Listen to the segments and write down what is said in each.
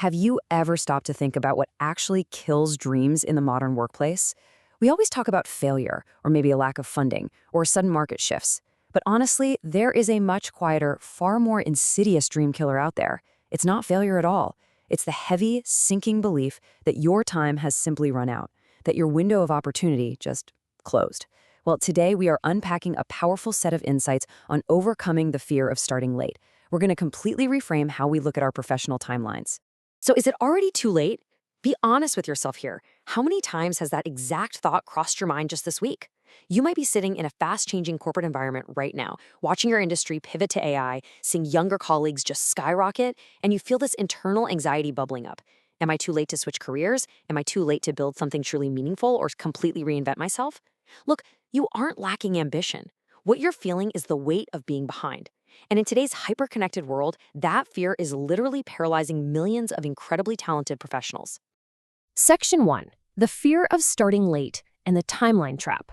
Have you ever stopped to think about what actually kills dreams in the modern workplace? We always talk about failure, or maybe a lack of funding, or sudden market shifts. But honestly, there is a much quieter, far more insidious dream killer out there. It's not failure at all. It's the heavy, sinking belief that your time has simply run out, that your window of opportunity just closed. Well, today we are unpacking a powerful set of insights on overcoming the fear of starting late. We're going to completely reframe how we look at our professional timelines. So is it already too late? Be honest with yourself here. How many times has that exact thought crossed your mind just this week? You might be sitting in a fast-changing corporate environment right now, watching your industry pivot to AI, seeing younger colleagues just skyrocket, and you feel this internal anxiety bubbling up. Am I too late to switch careers? Am I too late to build something truly meaningful or completely reinvent myself? Look, you aren't lacking ambition. What you're feeling is the weight of being behind. And in today's hyper-connected world, that fear is literally paralyzing millions of incredibly talented professionals. Section 1. The fear of starting late and the timeline trap.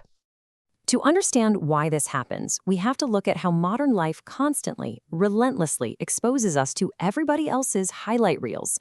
To understand why this happens, we have to look at how modern life constantly, relentlessly exposes us to everybody else's highlight reels.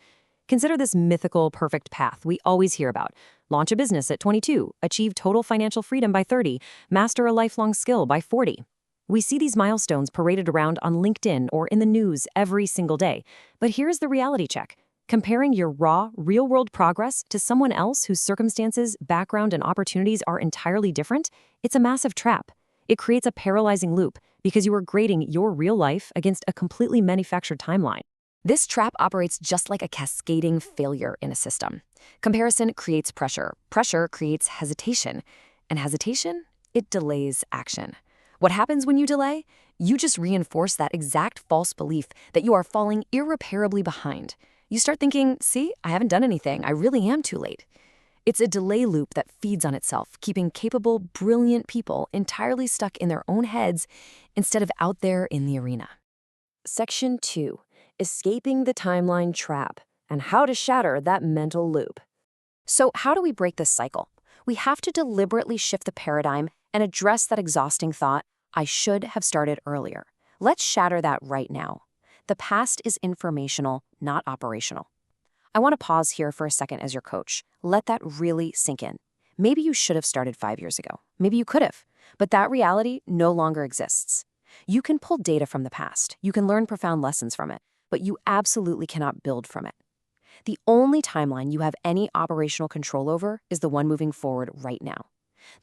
Consider this mythical perfect path we always hear about. Launch a business at 22, achieve total financial freedom by 30, master a lifelong skill by 40. We see these milestones paraded around on LinkedIn or in the news every single day. But here's the reality check. Comparing your raw, real-world progress to someone else whose circumstances, background, and opportunities are entirely different, it's a massive trap. It creates a paralyzing loop because you are grading your real life against a completely manufactured timeline. This trap operates just like a cascading failure in a system. Comparison creates pressure. Pressure creates hesitation. And hesitation, it delays action. What happens when you delay? You just reinforce that exact false belief that you are falling irreparably behind. You start thinking, see, I haven't done anything. I really am too late. It's a delay loop that feeds on itself, keeping capable, brilliant people entirely stuck in their own heads instead of out there in the arena. Section 2. Escaping the timeline trap and how to shatter that mental loop. So how do we break this cycle? We have to deliberately shift the paradigm and address that exhausting thought, I should have started earlier. Let's shatter that right now. The past is informational, not operational. I want to pause here for a second as your coach. Let that really sink in. Maybe you should have started 5 years ago. Maybe you could have. But that reality no longer exists. You can pull data from the past. You can learn profound lessons from it. But you absolutely cannot build from it. The only timeline you have any operational control over is the one moving forward right now.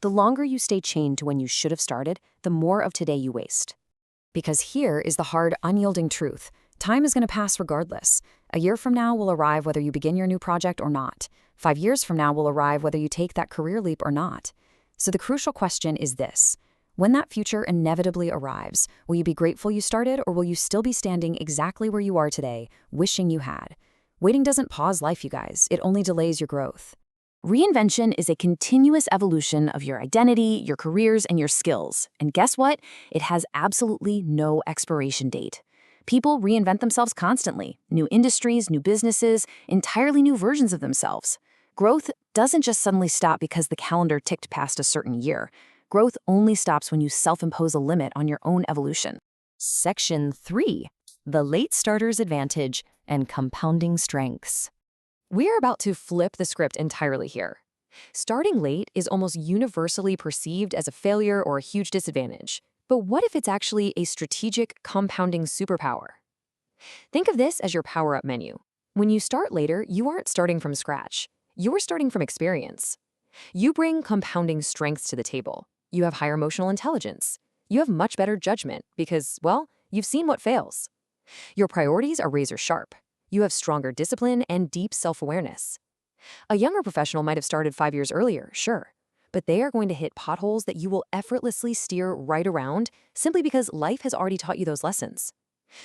The longer you stay chained to when you should have started, the more of today you waste. Because here is the hard, unyielding truth. Time is going to pass regardless. A year from now will arrive whether you begin your new project or not. 5 years from now will arrive whether you take that career leap or not. So the crucial question is this. When that future inevitably arrives, will you be grateful you started, or will you still be standing exactly where you are today, wishing you had? Waiting doesn't pause life, you guys. It only delays your growth. Reinvention is a continuous evolution of your identity, your careers, and your skills. And guess what? It has absolutely no expiration date. People reinvent themselves constantly. New industries, new businesses, entirely new versions of themselves. Growth doesn't just suddenly stop because the calendar ticked past a certain year. Growth only stops when you self-impose a limit on your own evolution. Section 3. The late starter's advantage and compounding strengths. We're about to flip the script entirely here. Starting late is almost universally perceived as a failure or a huge disadvantage. But what if it's actually a strategic compounding superpower? Think of this as your power-up menu. When you start later, you aren't starting from scratch. You're starting from experience. You bring compounding strengths to the table. You have higher emotional intelligence. You have much better judgment because, well, you've seen what fails. Your priorities are razor sharp. You have stronger discipline and deep self-awareness. A younger professional might have started 5 years earlier, sure, but they are going to hit potholes that you will effortlessly steer right around simply because life has already taught you those lessons.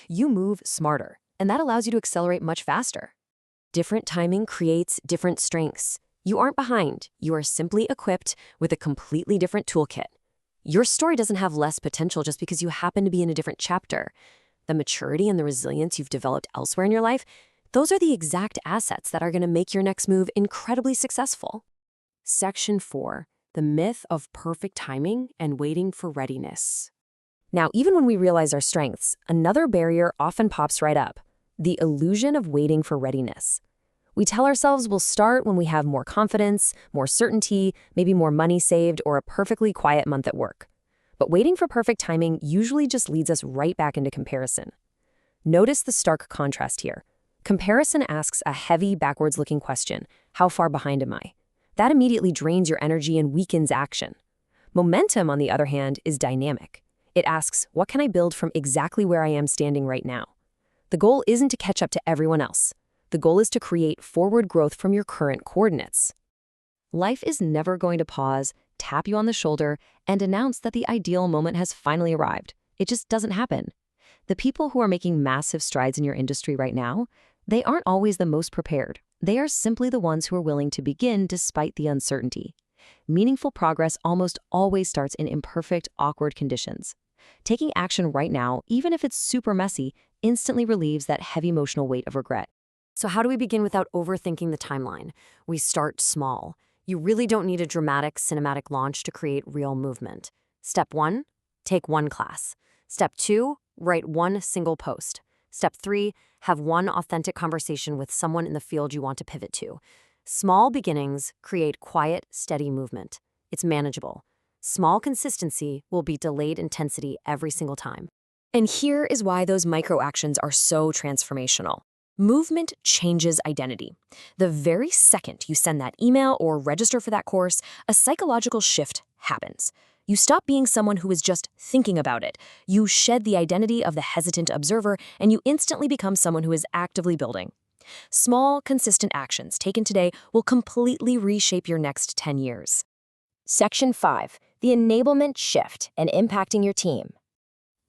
You move smarter, and that allows you to accelerate much faster. Different timing creates different strengths. You aren't behind. You are simply equipped with a completely different toolkit. Your story doesn't have less potential just because you happen to be in a different chapter. The maturity and the resilience you've developed elsewhere in your life, those are the exact assets that are going to make your next move incredibly successful. Section 4. The myth of perfect timing and waiting for readiness. Now, even when we realize our strengths, another barrier often pops right up. The illusion of waiting for readiness. We tell ourselves we'll start when we have more confidence, more certainty, maybe more money saved, or a perfectly quiet month at work. But waiting for perfect timing usually just leads us right back into comparison. Notice the stark contrast here. Comparison asks a heavy, backwards-looking question: how far behind am I? That immediately drains your energy and weakens action. Momentum, on the other hand, is dynamic. It asks, what can I build from exactly where I am standing right now? The goal isn't to catch up to everyone else. The goal is to create forward growth from your current coordinates. Life is never going to pause, tap you on the shoulder, and announce that the ideal moment has finally arrived. It just doesn't happen. The people who are making massive strides in your industry right now, they aren't always the most prepared. They are simply the ones who are willing to begin despite the uncertainty. Meaningful progress almost always starts in imperfect, awkward conditions. Taking action right now, even if it's super messy, instantly relieves that heavy emotional weight of regret. So how do we begin without overthinking the timeline? We start small. You really don't need a dramatic, cinematic launch to create real movement. Step 1, take one class. Step 2, write one single post. Step 3, have one authentic conversation with someone in the field you want to pivot to. Small beginnings create quiet, steady movement. It's manageable. Small consistency will beat delayed intensity every single time. And here is why those micro actions are so transformational. Movement changes identity. The very second you send that email or register for that course, a psychological shift happens. You stop being someone who is just thinking about it. You shed the identity of the hesitant observer, and you instantly become someone who is actively building. Small, consistent actions taken today will completely reshape your next 10 years. Section 5, the enablement shift and impacting your team.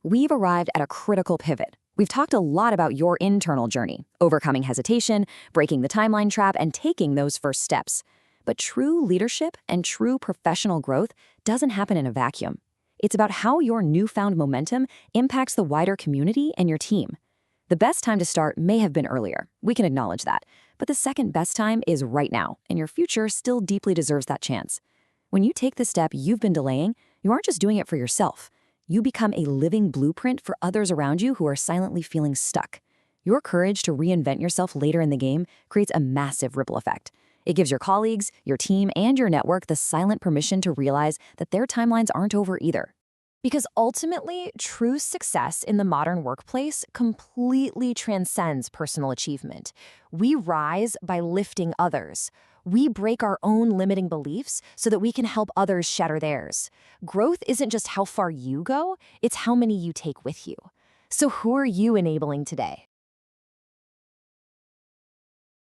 We've arrived at a critical pivot. We've talked a lot about your internal journey, overcoming hesitation, breaking the timeline trap, and taking those first steps. But true leadership and true professional growth doesn't happen in a vacuum. It's about how your newfound momentum impacts the wider community and your team. The best time to start may have been earlier. We can acknowledge that. But the second best time is right now, and your future still deeply deserves that chance. When you take the step you've been delaying, you aren't just doing it for yourself. You become a living blueprint for others around you who are silently feeling stuck. Your courage to reinvent yourself later in the game creates a massive ripple effect. It gives your colleagues, your team, and your network the silent permission to realize that their timelines aren't over either. Because ultimately, true success in the modern workplace completely transcends personal achievement. We rise by lifting others. We break our own limiting beliefs so that we can help others shatter theirs. Growth isn't just how far you go, it's how many you take with you. So who are you enabling today?